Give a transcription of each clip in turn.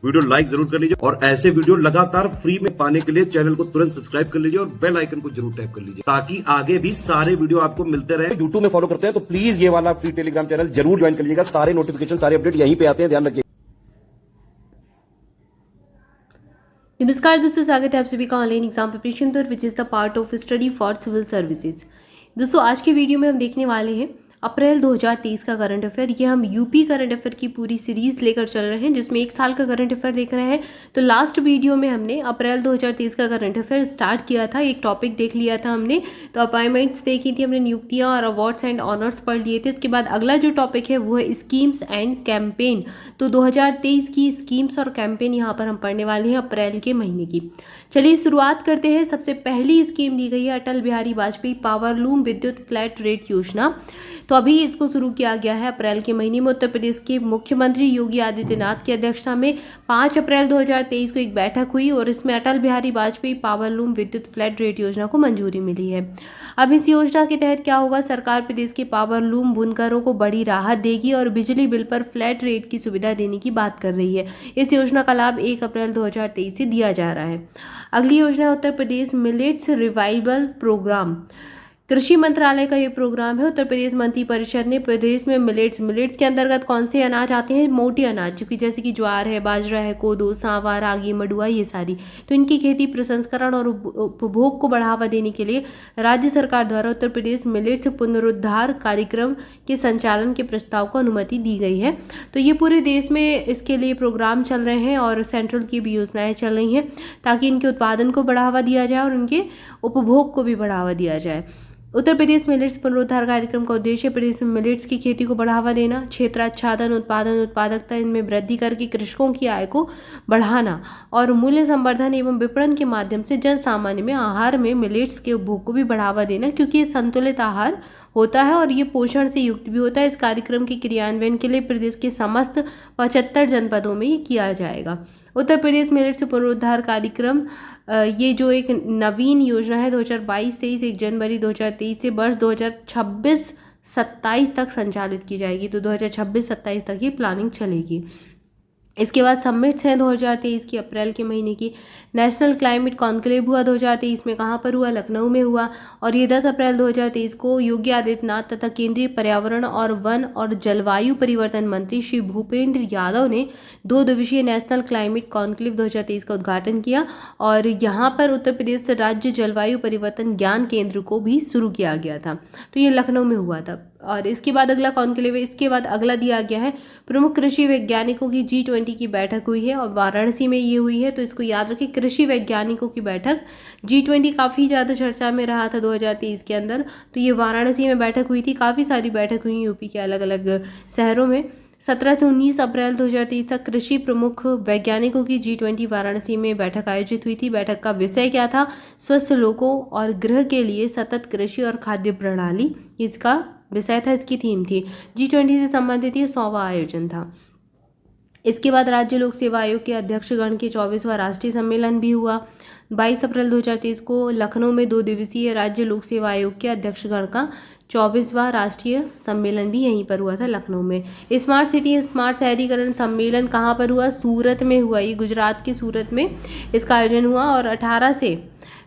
Video like जरूर कर लीजिए और ऐसे वीडियो लगातार फ्री में पाने के लिए चैनल को तुरंत सब्सक्राइब कर लीजिए और बेल आइकन को जरूर टैप कर लीजिए ताकि आगे भी सारे वीडियो आपको मिलते रहे। यूट्यूब में फॉलो करते हैं तो प्लीज ये वाला फ्री टेलीग्राम चैनल जरूर ज्वाइन कर लीजिएगा। सारे नोटिफिकेशन सारे अपडेट यहीं पे आते हैं, ध्यान रखिए। नमस्कार दोस्तों, स्वागत है आप सभी का ऑनलाइन एग्जाम प्रिपरेशन पर which is the part of study for civil services. दोस्तों आज की वीडियो में हम देखने वाले हैं अप्रैल 2023 का करंट अफेयर। ये हम यूपी करंट अफेयर की पूरी सीरीज लेकर चल रहे हैं जिसमें एक साल का करंट अफेयर देख रहे हैं। तो लास्ट वीडियो में हमने अप्रैल 2023 का करंट अफेयर स्टार्ट किया था, एक टॉपिक देख लिया था हमने, तो अपॉइंटमेंट्स देखी थी हमने, नियुक्तियां और अवार्ड्स एंड ऑनर्स पढ़ लिए थे। इसके बाद अगला जो टॉपिक है वो है स्कीम्स एंड कैंपेन। तो 2023 की स्कीम्स और कैंपेन यहाँ पर हम पढ़ने वाले हैं अप्रैल के महीने की। चलिए शुरुआत करते हैं। सबसे पहली स्कीम दी गई है अटल बिहारी वाजपेयी पावरलूम विद्युत फ्लैट रेट योजना। तो अभी इसको शुरू किया गया है अप्रैल के महीने में। उत्तर प्रदेश के मुख्यमंत्री योगी आदित्यनाथ की अध्यक्षता में 5 अप्रैल 2023 को एक बैठक हुई और इसमें अटल बिहारी वाजपेयी पावरलूम विद्युत फ्लैट रेट योजना को मंजूरी मिली है। अब इस योजना के तहत क्या होगा, सरकार प्रदेश के पावरलूम बुनकरों को बड़ी राहत देगी और बिजली बिल पर फ्लैट रेट की सुविधा देने की बात कर रही है। इस योजना का लाभ 1 अप्रैल 2023 से दिया जा रहा है। अगली योजना है Uttar Pradesh millets revival programme. कृषि मंत्रालय का ये प्रोग्राम है। उत्तर प्रदेश मंत्रिपरिषद ने प्रदेश में मिलेट्स के अंतर्गत कौन से अनाज आते हैं, मोटे अनाज, क्योंकि जैसे कि ज्वार है, बाजरा है, कोदो, सांवा, रागी, मडुआ, ये सारी, तो इनकी खेती प्रसंस्करण और उपभोग को बढ़ावा देने के लिए राज्य सरकार द्वारा उत्तर प्रदेश मिलेट्स पुनरुद्धार कार्यक्रम के संचालन के प्रस्ताव को अनुमति दी गई है। तो ये पूरे देश में इसके लिए प्रोग्राम चल रहे हैं और सेंट्रल की भी योजनाएं चल रही हैं ताकि इनके उत्पादन को बढ़ावा दिया जाए और इनके उपभोग को भी बढ़ावा दिया जाए। उत्तर प्रदेश मिलेट्स पुनरुद्धार कार्यक्रम का उद्देश्य प्रदेश में मिलेट्स की खेती को बढ़ावा देना, क्षेत्राच्छादन, उत्पादन, उत्पादकता इनमें वृद्धि करके कृषकों की आय को बढ़ाना और मूल्य संवर्धन एवं विपणन के माध्यम से जन सामान्य में आहार में मिलेट्स के उपभोग को भी बढ़ावा देना, क्योंकि ये संतुलित आहार होता है और ये पोषण से युक्त भी होता है। इस कार्यक्रम के क्रियान्वयन के लिए प्रदेश के समस्त 75 जनपदों में ये किया जाएगा। उत्तर प्रदेश मिलेट्स पुनरुद्धार कार्यक्रम ये जो एक नवीन योजना है 2022-23 1 जनवरी 2023 से वर्ष 2026-27 तक संचालित की जाएगी। तो 2026-27 तक ये प्लानिंग चलेगी। इसके बाद समिट्स हैं 2023 की अप्रैल के महीने की। नेशनल क्लाइमेट कॉन्क्लेव हुआ 2023 में, कहाँ पर हुआ, लखनऊ में हुआ और ये 10 अप्रैल 2023 को योगी आदित्यनाथ तथा केंद्रीय पर्यावरण और वन और जलवायु परिवर्तन मंत्री श्री भूपेंद्र यादव ने 2 दिवसीय नेशनल क्लाइमेट कॉन्क्लेव 2023 का उद्घाटन किया और यहाँ पर उत्तर प्रदेश राज्य जलवायु परिवर्तन ज्ञान केंद्र को भी शुरू किया गया था। तो ये लखनऊ में हुआ था। और इसके बाद अगला कॉन्क्लेव है, इसके बाद अगला दिया गया है प्रमुख कृषि वैज्ञानिकों की G20 की बैठक हुई है और वाराणसी में ये हुई है। तो इसको याद रखें, कृषि वैज्ञानिकों की बैठक G20 काफ़ी ज़्यादा चर्चा में रहा था 2023 के अंदर। तो ये वाराणसी में बैठक हुई थी, काफ़ी सारी बैठक हुई यूपी के अलग अलग शहरों में। 17 से 19 अप्रैल 2023 तक कृषि प्रमुख वैज्ञानिकों की G20 वाराणसी में बैठक आयोजित हुई थी। बैठक का विषय क्या था, स्वस्थ लोगों और गृह के लिए सतत कृषि और खाद्य प्रणाली, इसका विषय था, इसकी थीम थी। G20 से संबंधित ये 100वां आयोजन था। इसके बाद राज्य लोक सेवा आयोग के अध्यक्षगण के 24वां राष्ट्रीय सम्मेलन भी हुआ। 22 अप्रैल 2023 को लखनऊ में 2 दिवसीय राज्य लोक सेवा आयोग के अध्यक्षगण का 24वां राष्ट्रीय सम्मेलन भी यहीं पर हुआ था, लखनऊ में। स्मार्ट सिटी स्मार्ट शहरीकरण सम्मेलन कहाँ पर हुआ, सूरत में हुआ। ये गुजरात के सूरत में इसका आयोजन हुआ और 18 से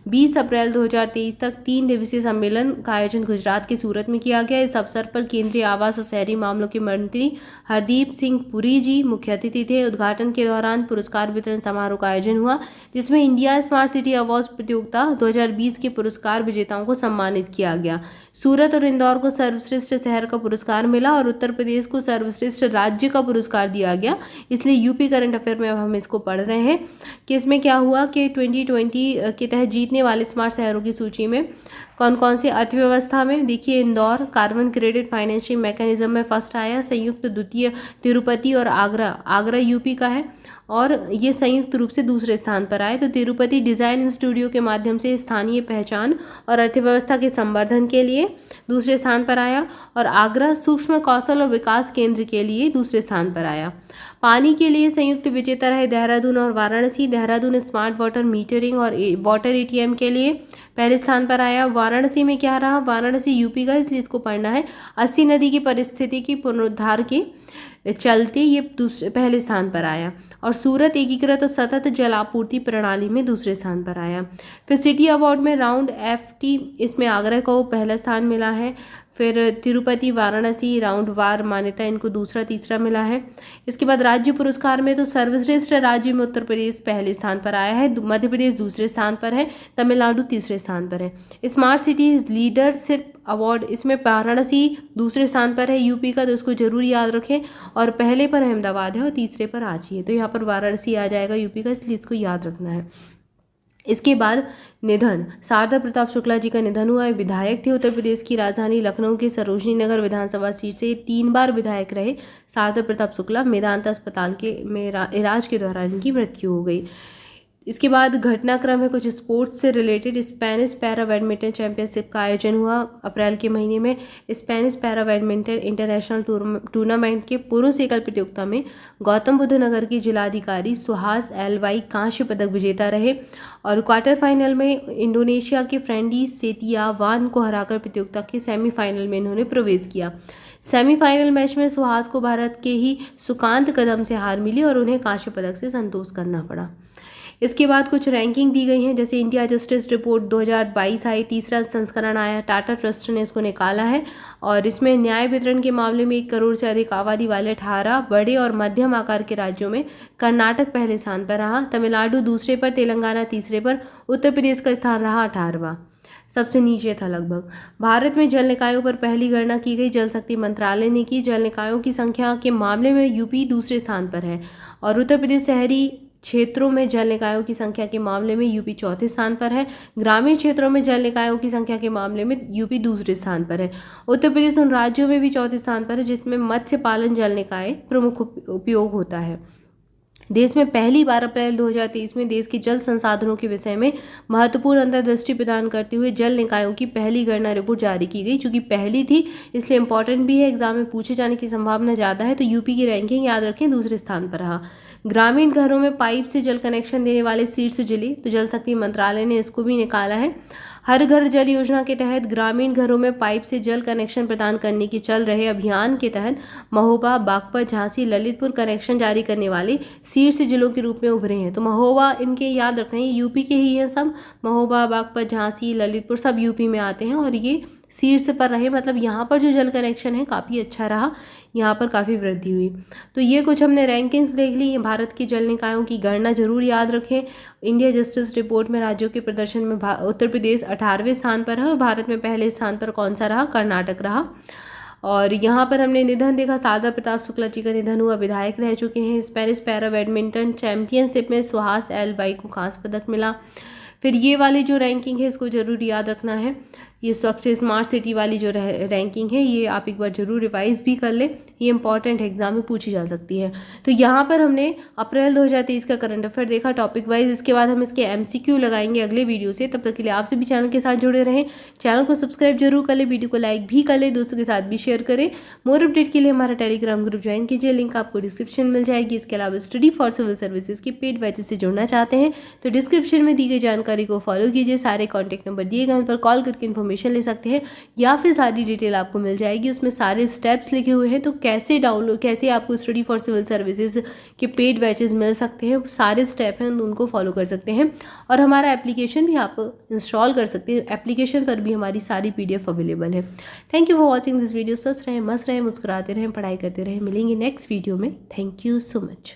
20 अप्रैल 2023 तक 3 दिवसीय सम्मेलन का आयोजन गुजरात के सूरत में किया गया। इस अवसर पर केंद्रीय आवास और शहरी मामलों के मंत्री हरदीप सिंह पुरी जी मुख्य अतिथि थे। उद्घाटन के दौरान पुरस्कार वितरण समारोह का आयोजन हुआ जिसमें इंडिया स्मार्ट सिटी अवार्ड प्रतियोगिता 2020 के पुरस्कार विजेताओं को सम्मानित किया गया। सूरत और इंदौर को सर्वश्रेष्ठ शहर का पुरस्कार मिला और उत्तर प्रदेश को सर्वश्रेष्ठ राज्य का पुरस्कार दिया गया। इसलिए यूपी करंट अफेयर में अब हम इसको पढ़ रहे हैं कि इसमें क्या हुआ कि 2020 के तहत जीतने वाले स्मार्ट शहरों की सूची में कौन कौन से अर्थव्यवस्था में, देखिए Indore carbon credit financial mechanism में फर्स्ट आया, संयुक्त द्वितीय तिरुपति और आगरा यूपी का है और ये संयुक्त रूप से दूसरे स्थान पर आए। तो तिरुपति डिज़ाइन स्टूडियो के माध्यम से स्थानीय पहचान और अर्थव्यवस्था के संवर्धन के लिए दूसरे स्थान पर आया और आगरा सूक्ष्म कौशल और विकास केंद्र के लिए दूसरे स्थान पर आया। पानी के लिए संयुक्त विजेता रहे देहरादून और Varanasi. Dehradun smart water metering और वाटर एटीएम के लिए पहले स्थान पर आया। वाराणसी में क्या रहा, वाराणसी यूपी का इसलिए इसको पढ़ना है। 80 नदी की परिस्थिति की पुनरुद्धार की चलते ये पहले स्थान पर आया। और सूरत एकीकृत और सतत जल आपूर्ति प्रणाली में दूसरे स्थान पर आया। फिर सिटी अवार्ड में राउंड FT, इसमें आगरा को पहला स्थान मिला है। फिर तिरुपति, वाराणसी, राउंड वार मान्यता इनको दूसरा तीसरा मिला है। इसके बाद राज्य पुरस्कार में तो सर्वश्रेष्ठ राज्य में उत्तर प्रदेश पहले स्थान पर आया है, मध्य प्रदेश दूसरे स्थान पर है, तमिलनाडु तीसरे स्थान पर है। स्मार्ट सिटी लीडरशिप अवार्ड, इसमें वाराणसी दूसरे स्थान पर है यूपी का, तो इसको जरूर याद रखें। और पहले पर अहमदाबाद है और तीसरे पर रांची है, तो यहाँ पर वाराणसी आ जाएगा यूपी का, इसलिए इसको याद रखना है। इसके बाद निधन, शारदा प्रताप शुक्ला जी का निधन हुआ है। विधायक थे, उत्तर प्रदेश की राजधानी लखनऊ के सरोजनी नगर विधानसभा सीट से 3 बार विधायक रहे शारदा प्रताप शुक्ला। मेदांता अस्पताल में इलाज के दौरान इनकी मृत्यु हो गई। इसके बाद घटनाक्रम है कुछ स्पोर्ट्स से related. Spanish para badminton championship का आयोजन हुआ अप्रैल के महीने में। Spanish para badminton international tournament के पुरुष एकल प्रतियोगिता में गौतम बुद्ध नगर की जिलाधिकारी सुहास LY कांस्य पदक विजेता रहे। और क्वार्टर फाइनल में इंडोनेशिया के फ्रेंडी सेतियावान को हराकर प्रतियोगिता के सेमीफाइनल में इन्होंने प्रवेश किया। सेमीफाइनल मैच में सुहास को भारत के ही सुकांत कदम से हार मिली और उन्हें कांस्य पदक से संतोष करना पड़ा। इसके बाद कुछ रैंकिंग दी गई हैं, जैसे इंडिया जस्टिस रिपोर्ट 2022 आई, तीसरा संस्करण आया, टाटा ट्रस्ट ने इसको निकाला है। और इसमें न्याय वितरण के मामले में 1 करोड़ से अधिक आबादी वाले 18 बड़े और मध्यम आकार के राज्यों में कर्नाटक पहले स्थान पर रहा, तमिलनाडु दूसरे पर, तेलंगाना तीसरे पर, उत्तर प्रदेश का स्थान रहा 18वां, सबसे नीचे था लगभग। भारत में जल निकायों पर पहली गणना की गई जल शक्ति मंत्रालय ने की। जल निकायों की संख्या के मामले में यूपी दूसरे स्थान पर है और उत्तर प्रदेश शहरी क्षेत्रों में जल निकायों की संख्या के मामले में यूपी चौथे स्थान पर है। ग्रामीण क्षेत्रों में जल निकायों की संख्या के मामले में यूपी दूसरे स्थान पर है। उत्तर प्रदेश उन राज्यों में भी चौथे स्थान पर है जिसमें मत्स्य पालन जल निकाय प्रमुख उपयोग होता है। देश में पहली बार अप्रैल 2023 में देश के जल संसाधनों के विषय में महत्वपूर्ण अंतर्दृष्टि प्रदान करते हुए जल निकायों की पहली गणना रिपोर्ट जारी की गई। चूंकि पहली थी इसलिए इंपॉर्टेंट भी है, एग्जाम में पूछे जाने की संभावना ज़्यादा है। तो यूपी की रैंकिंग याद रखें, दूसरे स्थान पर रहा। ग्रामीण घरों में पाइप से जल कनेक्शन देने वाले शीर्ष जिले, तो जल शक्ति मंत्रालय ने इसको भी निकाला है। हर घर जल योजना के तहत ग्रामीण घरों में पाइप से जल कनेक्शन प्रदान करने की चल रहे अभियान के तहत महोबा, बागपत, झांसी, ललितपुर कनेक्शन जारी करने वाले शीर्ष जिलों के रूप में उभरे हैं। तो महोबा इनके याद रखना है, यूपी के ही हैं सब। महोबा, बागपत, झांसी, ललितपुर सब यूपी में आते हैं और ये शीर्ष पर रहे, मतलब यहाँ पर जो जल कनेक्शन है काफ़ी अच्छा रहा, यहाँ पर काफ़ी वृद्धि हुई। तो ये कुछ हमने रैंकिंग्स देख ली। भारत की जल निकायों की गणना जरूर याद रखें। इंडिया जस्टिस रिपोर्ट में राज्यों के प्रदर्शन में उत्तर प्रदेश 18वें स्थान पर है और भारत में पहले स्थान पर कौन सा रहा? कर्नाटक रहा। और यहाँ पर हमने निधन देखा, शारदा प्रताप शुक्ला जी का निधन हुआ, विधायक रह चुके हैं। स्पेनिश पैरा बैडमिंटन चैंपियनशिप में सुहास LY को कांस्य पदक मिला। फिर ये वाली जो रैंकिंग है इसको जरूर याद रखना है। ये स्वच्छ स्मार्ट सिटी वाली जो रैंकिंग है ये आप एक बार जरूर रिवाइज भी कर लें, ये इंपॉर्टेंट एग्जाम में पूछी जा सकती है। तो यहाँ पर हमने अप्रैल 2023 का करंट अफेयर देखा टॉपिक वाइज। इसके बाद हम इसके MCQ लगाएंगे अगले वीडियो से। तब तक के लिए आप सभी चैनल के साथ जुड़े रहें, चैनल को सब्सक्राइब जरूर कर ले, वीडियो को लाइक भी कर ले, दोस्तों के साथ भी शेयर करें। मोर अपडेट के लिए हमारा टेलीग्राम ग्रुप ज्वाइन कीजिए, लिंक आपको डिस्क्रिप्शन मिल जाएगी। इसके अलावा स्टडी फॉर सिविल सर्विसेज के पेड बैचेस से जुड़ना चाहते हैं तो डिस्क्रिप्शन में दी गई जानकारी को फॉलो कीजिए। सारे कॉन्टैक्ट नंबर दिए गए उन पर कॉल करके इन्फॉर्मेशन ले सकते हैं या फिर सारी डिटेल आपको मिल जाएगी, उसमें सारे स्टेप्स लिखे हुए हैं। तो कैसे आपको स्टडी फॉर सिविल सर्विसेज के पेड बैचेस मिल सकते हैं, सारे स्टेप हैं उनको फॉलो कर सकते हैं। और हमारा एप्लीकेशन भी आप इंस्टॉल कर सकते हैं, एप्लीकेशन पर भी हमारी सारी PDF अवेलेबल है। Thank you for watching this video. स्वस्थ रहें, मस्त रहें, मुस्कुराते रहें, पढ़ाई करते रहें। मिलेंगे नेक्स्ट वीडियो में। Thank you so much.